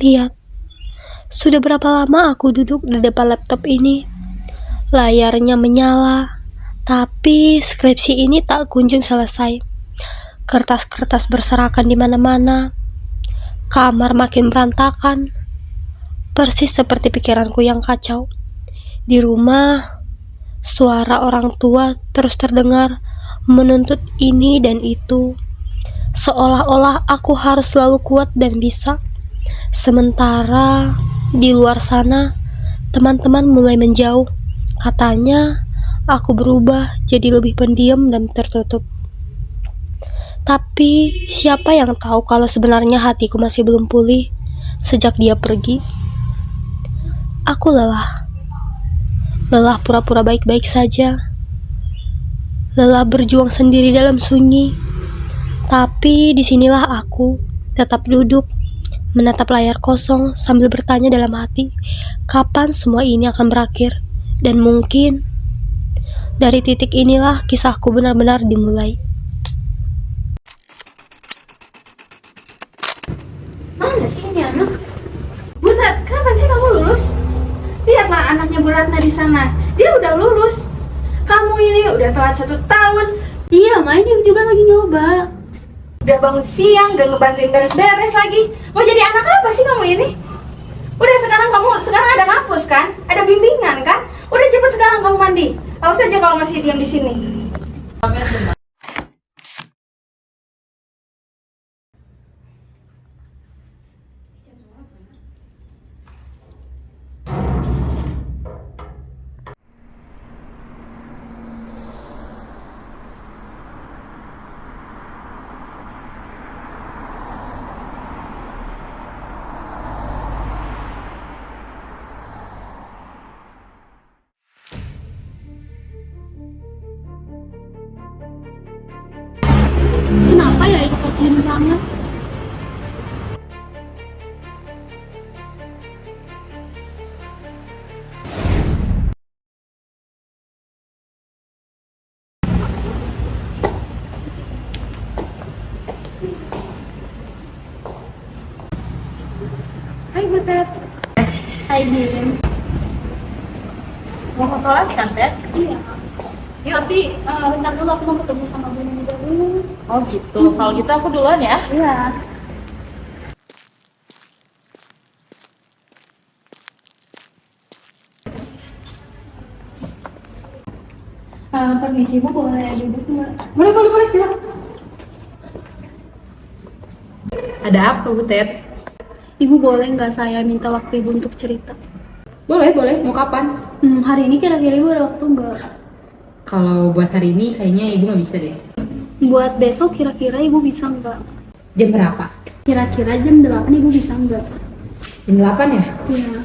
Lihat, sudah berapa lama aku duduk di depan laptop ini. Layarnya menyala, tapi skripsi ini tak kunjung selesai. Kertas-kertas berserakan di mana-mana. Kamar makin berantakan, persis seperti pikiranku yang kacau. Di rumah, suara orang tua terus terdengar menuntut ini dan itu. Seolah-olah aku harus selalu kuat dan bisa. Sementara di luar sana, teman-teman mulai menjauh. Katanya, aku berubah jadi lebih pendiam dan tertutup. Tapi, siapa yang tahu kalau sebenarnya hatiku masih belum pulih sejak dia pergi? Aku lelah. Lelah pura-pura baik-baik saja. Lelah berjuang sendiri dalam sunyi. Tapi disinilah aku tetap duduk, menatap layar kosong sambil bertanya dalam hati, kapan semua ini akan berakhir? Dan mungkin dari titik inilah kisahku benar-benar dimulai. Mana sih ini anak? Butat, kapan sih kamu lulus? Lihatlah anaknya Bu Ratna di sana. Dia udah lulus. Kamu ini udah telat 1 tahun. Iya, Ma, ini juga lagi nyoba. Udah bangun siang, gak ngebantuin beres-beres lagi. Mau jadi anak apa sih kamu ini? Udah sekarang ada ngapus kan? Ada bimbingan kan? Udah cepet sekarang kamu mandi. Awas aja kalau masih diam di sini. Kenapa ya itu kasihan banget? Hai Butet. Hai, Bim. Mau ke kelas kan, Tet? Iya. Tapi bentar dulu aku mau ketemu sama Bu Nida dulu. Oh gitu. Kalau gitu aku duluan ya. Iya. Permisi, Bu, boleh duduk nggak? Boleh, silakan. Ada apa, Butet? Ibu boleh nggak saya minta waktu Ibu untuk cerita? Boleh. Mau kapan? Hari ini kira-kira Ibu ada waktu nggak? Kalau buat hari ini kayaknya Ibu nggak bisa deh. Buat besok kira-kira Ibu bisa nggak? Jam berapa? Kira-kira jam 8 Ibu bisa nggak? Jam 8 ya? Iya.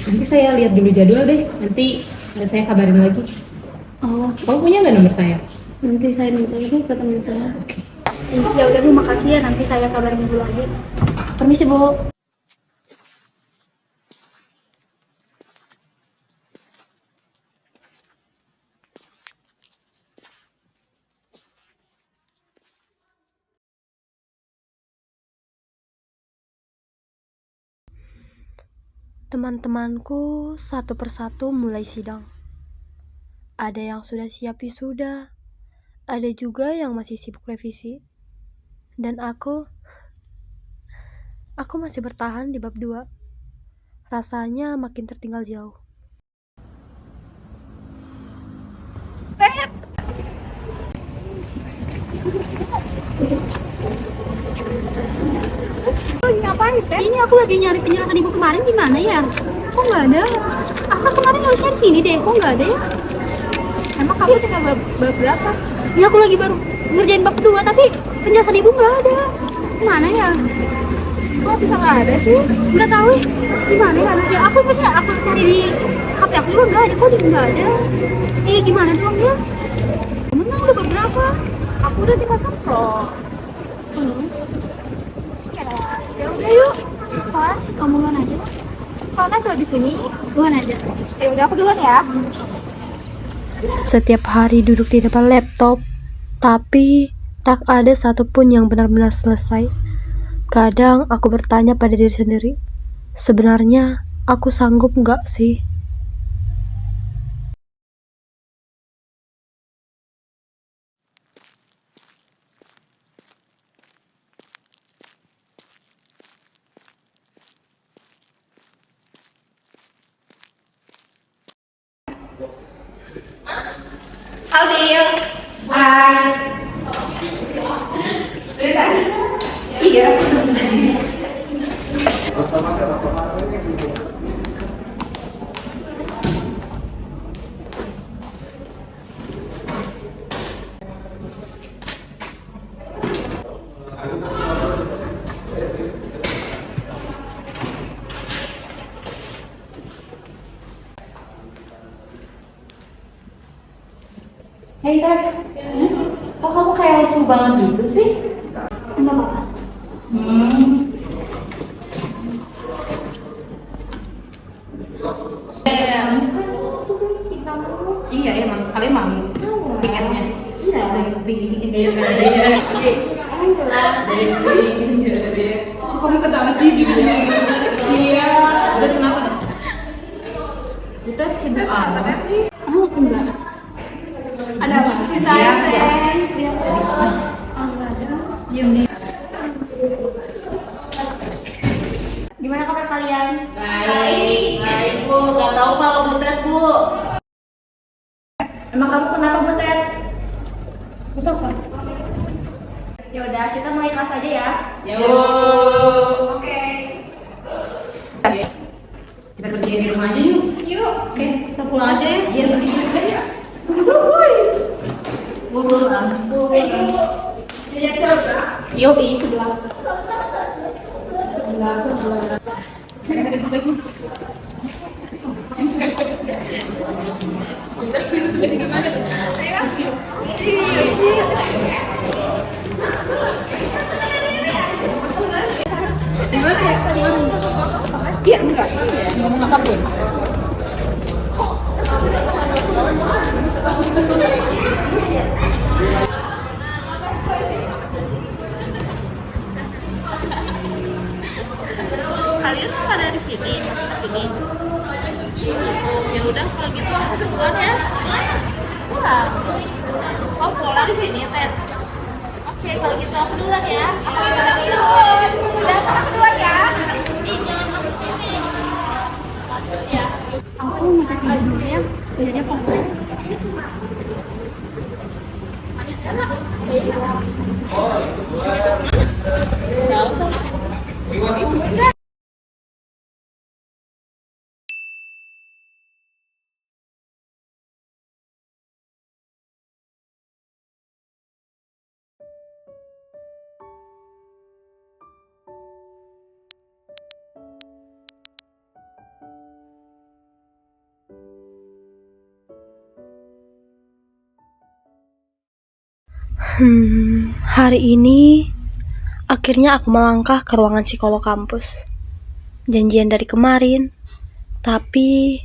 Nanti saya lihat dulu jadwal deh. Nanti saya kabarin lagi. Oh, Kamu punya nggak nomor saya? nanti saya minta Ibu ke teman saya. Oke. Ya udah Bu, makasih ya. Nanti saya kabarin Ibu lagi. Permisi, Bu. Teman-temanku satu persatu mulai sidang. Ada yang sudah siap wisuda, ada juga yang masih sibuk revisi. Dan aku masih bertahan di bab 2. Rasanya makin tertinggal jauh. Lagi ngapain, Teh? Ini aku lagi nyari penjelasan Ibu kemarin di mana ya? Kok nggak ada? Asal kemarin nulisnya di sini deh, kok nggak ada ya? Emang kamu tinggal bab berapa? Ini aku lagi baru ngerjain bab 2, tapi penjelasan Ibu nggak ada. Mana ya? Kok bisa nggak ada sih? Nggak tahu di mana ya? Ya aku ingatnya aku cari di HP aku juga nggak ada, kok nggak ada? Gimana dong ya? Kamu emang udah beberapa? Aku udah 5 sampel. Ya udah yuk, kelas kamu duluan aja. Kalau nggak di sini, Duluan aja. ya udah aku duluan ya. Setiap hari duduk di depan laptop, tapi tak ada satupun yang benar-benar selesai. Kadang aku bertanya pada diri sendiri, sebenarnya aku sanggup nggak sih? Aldir. Hai. Iya. Hei Ted, kok kamu kayak lesu banget gitu sih? Enggak apa-apa. Hmm. Iya emang, kalian malu pikirnya. Iya, kamu ketawa sih di iya, udah kenapa? Kita sibuk apa sih? Oh, enggak. Ada apa sih saya? Enggak ada. Diam nih. Gimana kabar kalian? Baik Bu, gak tahu kalau Butet Bu. Emang kamu kenapa Butet? Apa? Ya udah, kita mulai kelas aja ya. Yuk. Oke. Kita kerjain di rumah aja yuk. Yuk. Oke, kita pulang aja ya. Iya, pergi aja ya. Yuk, sebelah. Iya, enggak. Mau ngakatin. Kalian pada di sini, masih di sini. Ya udah kalau gitu aku duluan ya. Pulang. Oh pulang di sini Ted. Oke kalau gitu aku duluan ya. Udah, aku duluan ya. Ya. Aku mau ngecek ibu dulu ya. Biar apa? Hari ini akhirnya aku melangkah ke ruangan psikolog kampus. Janjian dari kemarin, tapi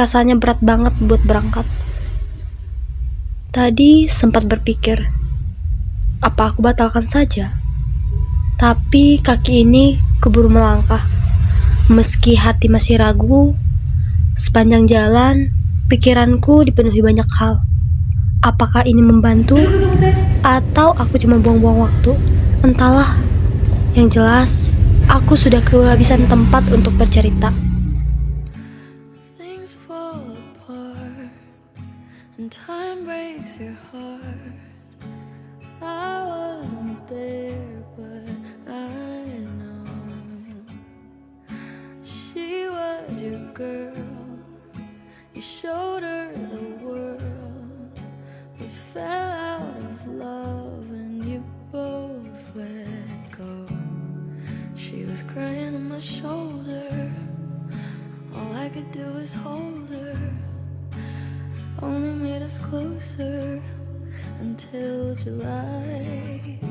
rasanya berat banget buat berangkat. Tadi sempat berpikir, apa aku batalkan saja? Tapi kaki ini keburu melangkah. Meski hati masih ragu, sepanjang jalan pikiranku dipenuhi banyak hal. Apakah ini membantu atau aku cuma buang-buang waktu? Entahlah. Yang jelas, aku sudah kehabisan tempat untuk bercerita. Things fall apart and time breaks your heart. I wasn't there, but I know she was your girl. You showed her the world. We fell out of love and you both let go. She was crying on my shoulder. All I could do was hold her. Only made us closer until July.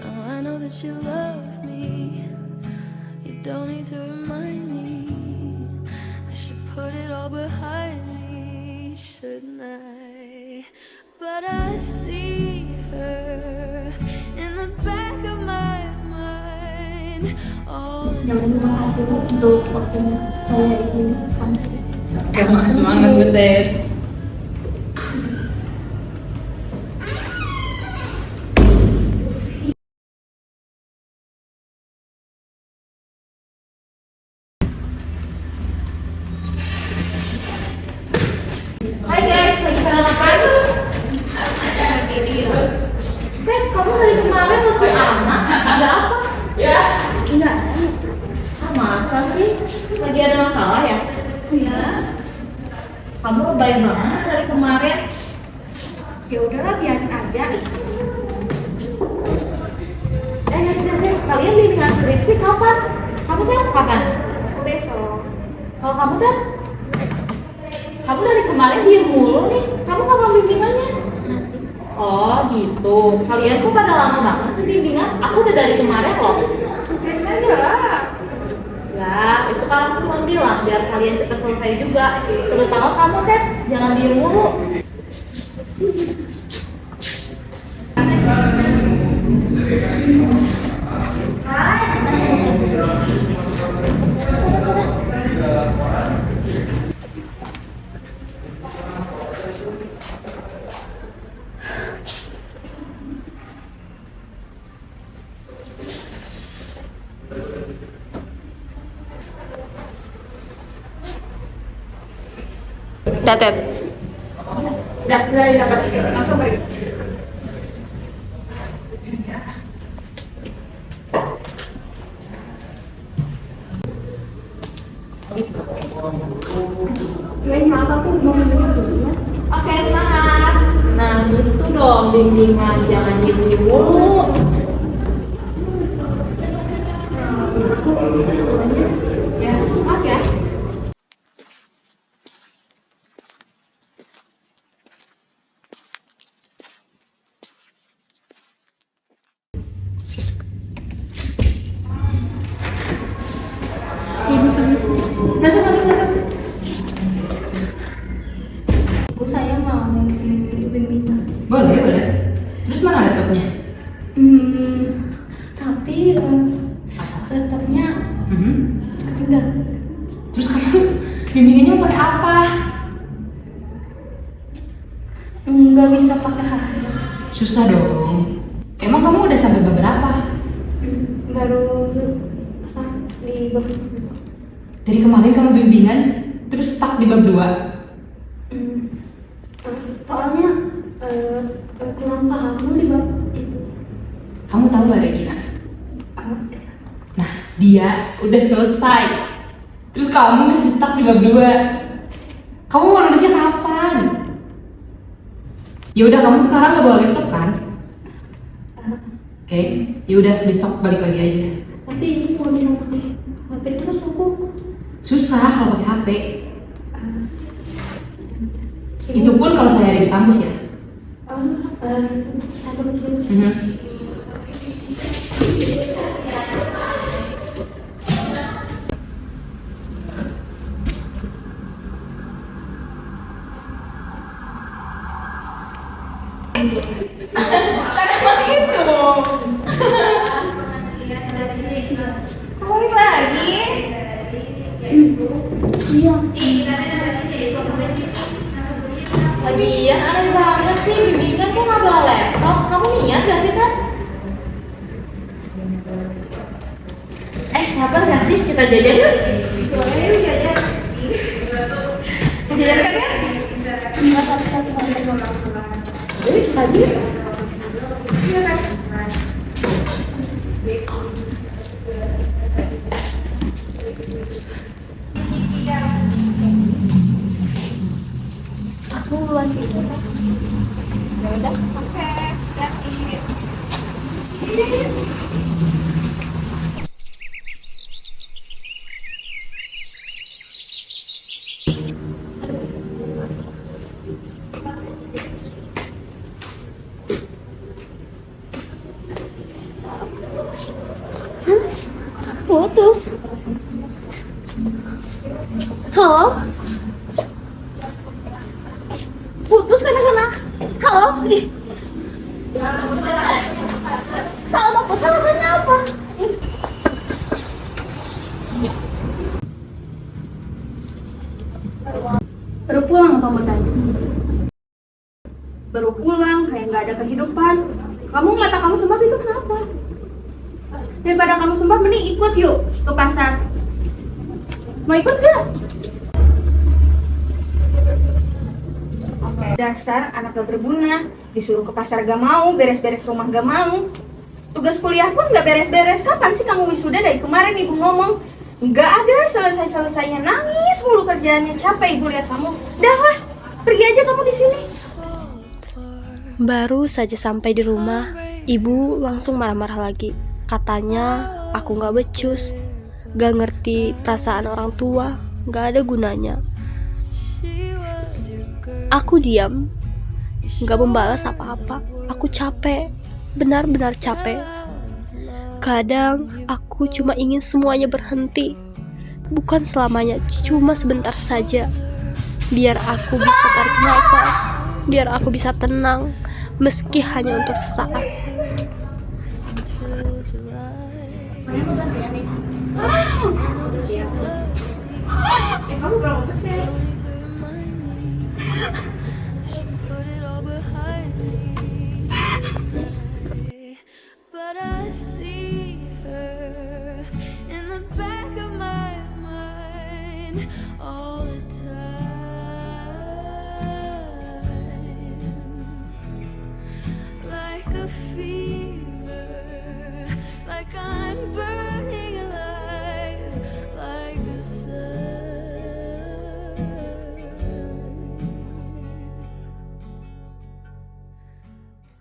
Now I know that you love me. You don't need to remind me. I should put it all behind me, shouldn't I? But I see her in the back of my mind. all the Yang terima kasih untuk waktunya saya izin pamit. Semangat Butet. Hai guys, lagi pada ngapain? Ted, kamu dari kemarin masuk anak, ada apa? Enggak. Masa sih? Lagi ada masalah ya? Iya. Kamu baik banget dari kemarin. Ya udahlah, biarin aja. Guys, kalian bimbingan skripsi kapan? Kamu kapan? Besok. Kalau kamu Ted? Kamu dari kemarin diem mulu nih. Kamu kapan bimbingannya? Oh gitu. Kalian kok pada lama banget sih bimbingan? Aku udah dari kemarin loh. Biarin aja lah. Ya, itu kan aku cuma bilang biar kalian cepat selesai juga. Terutama kamu Ted, jangan diem mulu. Udah Ted. Udah pasti. Langsung pergi. Maaf aku mau minum dulu ya. Oke, semangat. Nah gitu dong bimbingan, jangan diem-diem mulu. Ya, maaf ya. Ibu permisi. Masuk. Bu, saya mau bimbingan. Boleh. Terus mana laptopnya? Tapi laptopnya ketinggalan. Terus kamu bimbingannya mau pakai apa? Nggak bisa pakai HP. Susah dong. Emang kamu udah sampai beberapa? Baru start di bab. Dari kemarin kamu bimbingan, terus stuck di bab 2. Soalnya kurang paham di bab itu. Kamu tahu gak Regina? Nah, dia udah selesai. Terus kamu masih stuck di bab 2. Kamu mau lulusnya kapan? Ya udah, kamu sekarang gak bawa laptop kan? Oke, ya udah besok balik lagi aja. Tapi ini kalau bisa pakai HP terus aku Susah kalau pakai HP. Itu pun kalau saya ada di kampus ya. satu kecil. Balik lagi. Iya. Lagian aneh banget sih, bimbingan kok nggak bawa laptop? Kamu niat gak sih kan? Lapar gak sih? Kita jajan yuk. Boleh yuk jajan. Jajan kan ya? Tadi. Iya kan? Aku duluan sih. Ya udah. Oke, hati-hati. Putus. Halo? Putus kena. Halo? Ih. Kalau mau putus alasannya apa? Daripada kamu sumpah, mending ikut yuk ke pasar. Mau ikut gak? Dasar anak gak berguna, disuruh ke pasar gak mau, beres-beres rumah gak mau, tugas kuliah pun gak beres-beres. Kapan sih kamu wisuda? Dari kemarin ibu ngomong gak ada selesai-selesainya, nangis mulu kerjaannya. Capek ibu lihat kamu. Dah lah, pergi aja kamu di sini. Baru saja sampai di rumah, ibu langsung marah-marah lagi. Katanya aku gak becus, gak ngerti perasaan orang tua, gak ada gunanya. Aku diam, gak membalas apa-apa. Aku capek, benar-benar capek. Kadang aku cuma ingin semuanya berhenti. Bukan selamanya, cuma sebentar saja. Biar aku bisa tarik nafas, biar aku bisa tenang, meski hanya untuk sesaat. Kamu berapa persen? But I see her in the back of my mind all the time, like a fever, like I'm burning alive, like a sun.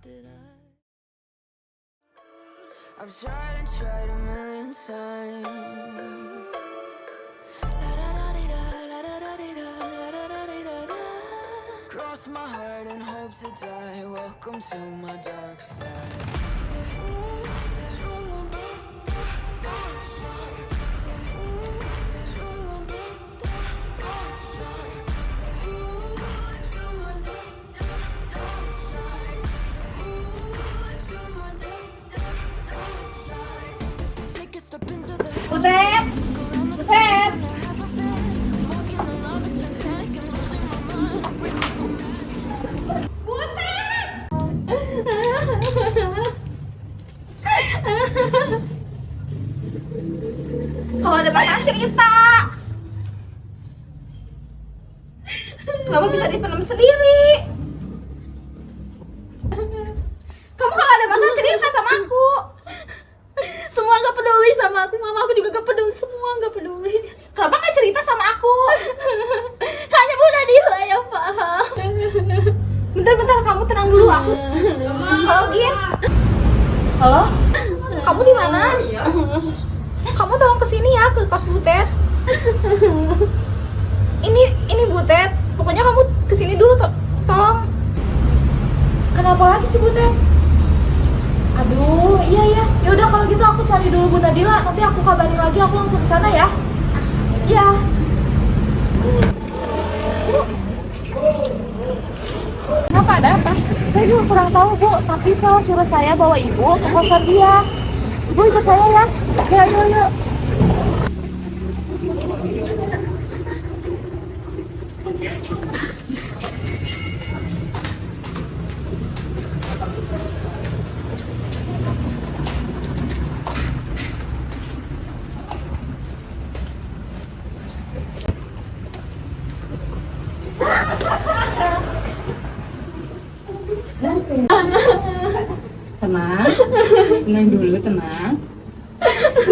Did I? I've tried and tried a million times. Cross my heart and hope to die. Welcome to my dark side. Take a step into the Butet, Butet. Kalau ada masalah cerita. Kenapa bisa dipendam sendiri? Kamu kalau ada masalah cerita sama aku. Semua gak peduli sama aku, mama aku juga gak peduli, semua gak peduli. Kenapa nggak cerita sama aku? Hanya Bu Nadila yang paham. Bentar-bentar, kamu tenang dulu aku. Halo Gin. Halo? Kamu di mana? Kamu tolong kesini ya ke kos Butet. Ini Butet. Pokoknya kamu kesini dulu tolong. Kenapa lagi sih Butet? Aduh, iya. Ya udah kalau gitu aku cari dulu Bu Nadila, nanti aku kabarin lagi, aku langsung ke sana ya. Iya. Kenapa, ada apa? Saya juga kurang tahu Bu, tapi Sal suruh saya bawa ibu ke kosan dia. Ibu ikut saya ya. Ya, yuk. Tenang dulu, tenang.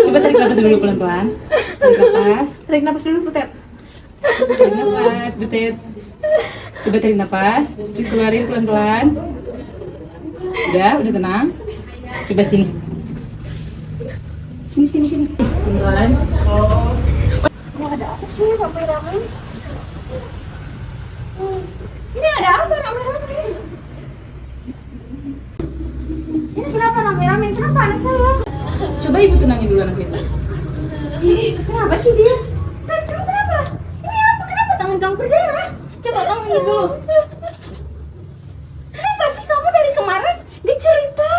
Coba tarik nafas dulu pelan-pelan. Tarik napas dulu Butet. Tarik nafas, Butet. Coba tarik nafas, terus keluarin pelan-pelan. Udah tenang. Coba sini. Sini. Pelan. Ini ada apa sih ramai-ramai? Ini ada apa ramai-ramai? Ini kenapa ramai-ramai? Kenapa anak saya? Coba ibu tenangin dulu anak itu. Ih, kenapa sih dia? Kamu kenapa? Ini apa? Kenapa tangan kamu berdarah? Coba kamu ini dulu. Kenapa sih kamu dari kemarin dia cerita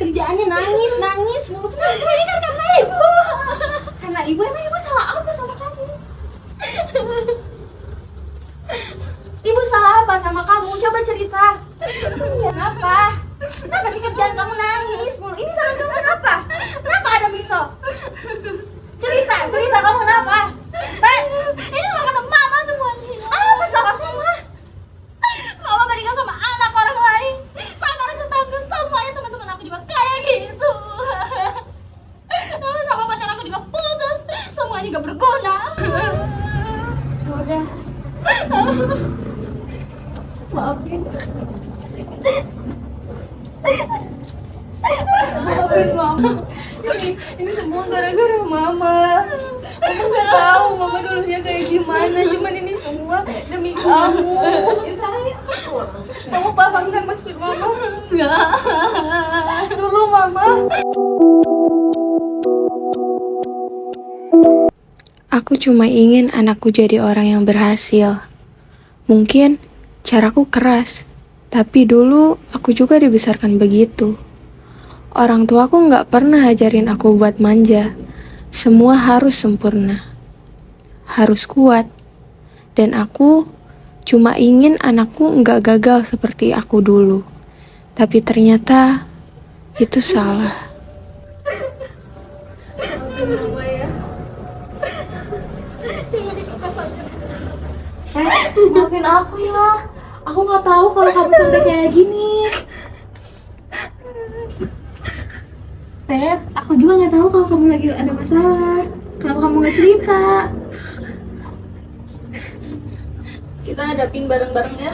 kerjaannya nangis mulu? Kenapa? Ini kan karena ibu. Karena ibu, emang ibu salah apa sama kamu? Ibu salah apa sama kamu? Coba cerita. Kenapa? Kenapa sih kerjaan kamu nangis mulu? Ini tangan kamu kenapa? Kenapa ada miso So. Cerita kamu kenapa? Ini semua karena mama semuanya. Apa salah mama? Mama menikah sama anak orang lain, sama orang tetangga, semuanya teman-teman aku juga kayak gitu. Sama pacar aku juga putus, semuanya gak berguna. Udah. Maafin. Maafin mama. Ini semua gara-gara mama. Mama nggak tahu mama dulunya kayak gimana. Cuman ini semua demi kamu. Kamu paham kan maksud mama? Enggak. Dulu mama. Aku cuma ingin anakku jadi orang yang berhasil. Mungkin caraku keras, tapi dulu aku juga dibesarkan begitu. Orang tuaku nggak pernah ajarin aku buat manja. Semua harus sempurna, harus kuat. Dan aku cuma ingin anakku nggak gagal seperti aku dulu. Tapi ternyata itu salah. Mama ya. Maafin aku ya. Aku nggak tahu kalau kamu sampai kayak gini. Ted, aku juga nggak tahu kalau kamu lagi ada masalah. Kenapa kamu nggak cerita? Kita hadapin bareng-bareng ya.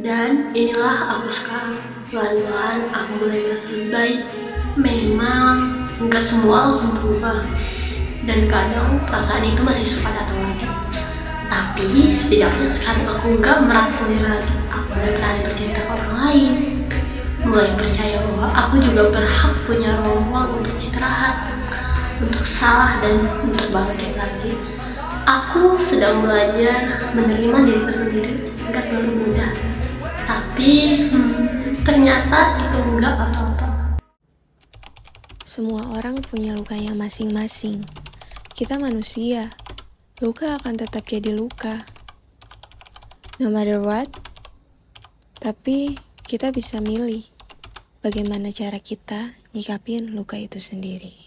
Dan inilah aku sekarang. Pelan-pelan aku mulai merasa lebih baik. Memang nggak semua langsung berubah. Dan kadang perasaan itu masih suka datang lagi. Tapi setidaknya sekarang aku nggak merasa sendiri lagi. Aku mulai berani bercerita ke orang lain. Mulai percaya bahwa aku juga berhak punya ruang untuk istirahat, untuk salah dan untuk bangkit lagi. Aku sedang belajar menerima diriku sendiri. Nggak selalu mudah. Tapi ternyata itu enggak apa-apa. Semua orang punya lukanya masing-masing. Kita manusia, luka akan tetap jadi luka. No matter what, tapi kita bisa milih bagaimana cara kita nyikapin luka itu sendiri.